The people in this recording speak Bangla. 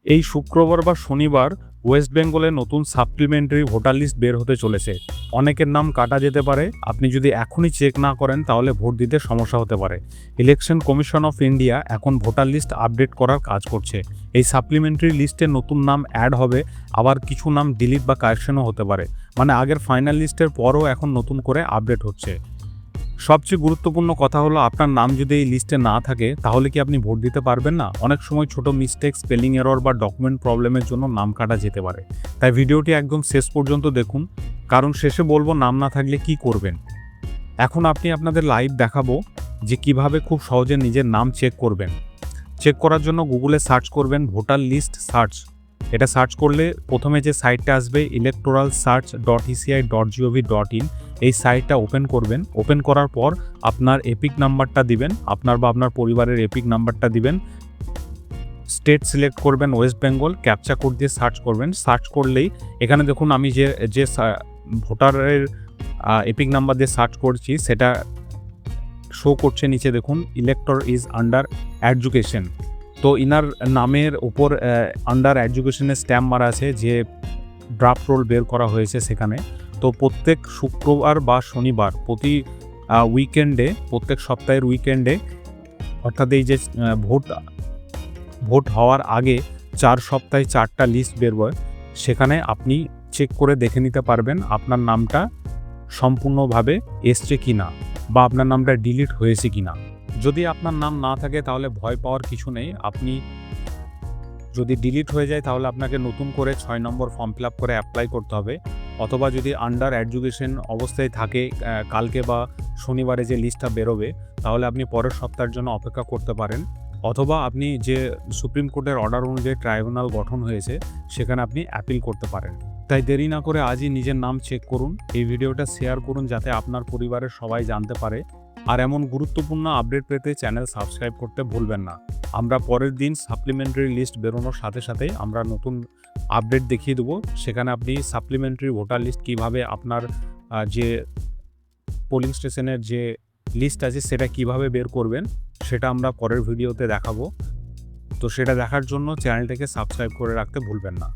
এই শুক্রবার বা শনিবার ওয়েস্ট বেঙ্গলে নতুন সাপ্লিমেন্টারি ভোটার লিস্ট বের হতে চলেছে। অনেকের নাম কাটা যেতে পারে। আপনি যদি এখনই চেক না করেন তাহলে ভোট দিতে সমস্যা হতে পারে। ইলেকশন কমিশন অফ ইন্ডিয়া এখন ভোটার লিস্ট আপডেট করার কাজ করছে। এই সাপ্লিমেন্টারি লিস্টে নতুন নাম অ্যাড হবে, আবার কিছু নাম ডিলিট বা কারেকশনও হতে পারে। মানে আগের ফাইনাল লিস্টের পরও এখন নতুন করে আপডেট হচ্ছে। সবচেয়ে গুরুত্বপূর্ণ কথা হলো, আপনার নাম যদি এই লিস্টে না থাকে তাহলে কি আপনি ভোট দিতে পারবেন না? অনেক সময় ছোট মিস্টেক, স্পেলিং এরর বা ডকুমেন্ট প্রবলেমের জন্য নাম কাটা যেতে পারে। তাই ভিডিওটি একদম শেষ পর্যন্ত দেখুন, কারণ শেষে বলবো নাম না থাকলে কি করবেন। এখন আপনাদের লাইভ দেখাবো যে কিভাবে খুব সহজে নিজের নাম চেক করবেন। চেক করার জন্য গুগলে সার্চ করবেন ভোটার লিস্ট সার্চ। এটা সার্চ করলে প্রথমে যে সাইটটা আসবে electoralsearch.eci.gov.in, এই সাইটটা ওপেন করবেন। ওপেন করার পর আপনার এপিক নাম্বারটা দিবেন, আপনার বা আপনার পরিবারের এপিক নাম্বারটা দিবেন। স্টেট সিলেক্ট করবেন ওয়েস্ট বেঙ্গল, ক্যাপচা কোড দিয়ে সার্চ করবেন। সার্চ করলেই এখানে দেখুন আমি যে ভোটারের এপিক নাম্বার দিয়ে সার্চ করছি সেটা শো করছে। নিচে দেখুন ইলেক্টর ইজ আন্ডার এডুকেশন। তো ইনার নামের উপর আন্ডার এডুকেশনের স্ট্যাম্প মারা আছে, যে ড্রাফট রোল বের করা হয়েছে সেখানে। তো প্রত্যেক শুক্রবার বা শনিবার প্রতি উইকেন্ডে, প্রত্যেক সপ্তাহের উইকেন্ডে, অর্থাৎ এই যে ভোট হওয়ার আগে 4 সপ্তাহে 4টা লিস্ট বেরোয়। সেখানে আপনি চেক করে দেখে নিতে পারবেন আপনার নামটা সম্পূর্ণভাবে এসছে কিনা বা আপনার নামটা ডিলিট হয়েছে কিনা। যদি আপনার নাম না থাকে তাহলে ভয় পাওয়ার কিছু নেই। আপনি যদি ডিলিট হয়ে যায় তাহলে আপনাকে নতুন করে 6 নম্বর ফর্ম ফিল আপ করে অ্যাপ্লাই করতে হবে। অথবা যদি আন্ডার এডুকেশন অবস্থায় থাকে, কালকে বা শনিবারে যে লিস্টটা বেরোবে, তাহলে আপনি পরের সপ্তাহের জন্য অপেক্ষা করতে পারেন। অথবা আপনি যে সুপ্রিম কোর্টের অর্ডার অনুযায়ী ট্রাইব্যুনাল গঠন হয়েছে সেখানে আপনি অ্যাপিল করতে পারেন। তাই দেরি না করে আজই নিজের নাম চেক করুন। এই ভিডিওটা শেয়ার করুন যাতে আপনার পরিবারের সবাই জানতে পারে। আর এমন গুরুত্বপূর্ণ আপডেট পেতে চ্যানেল সাবস্ক্রাইব করতে ভুলবেন না। আমরা পরের দিন সাপ্লিমেন্টারি লিস্ট বেরোনোর সাথে সাথে আমরা নতুন আপডেট দেখিয়ে দেবো। সেখানে আপনি সাপ্লিমেন্টারি ভোটার লিস্ট কীভাবে আপনার যে পোলিং স্টেশনের যে লিস্ট আছে সেটা কিভাবে বের করবেন সেটা আমরা পরের ভিডিওতে দেখাবো। তো সেটা দেখার জন্য চ্যানেলটাকে সাবস্ক্রাইব করে রাখতে ভুলবেন না।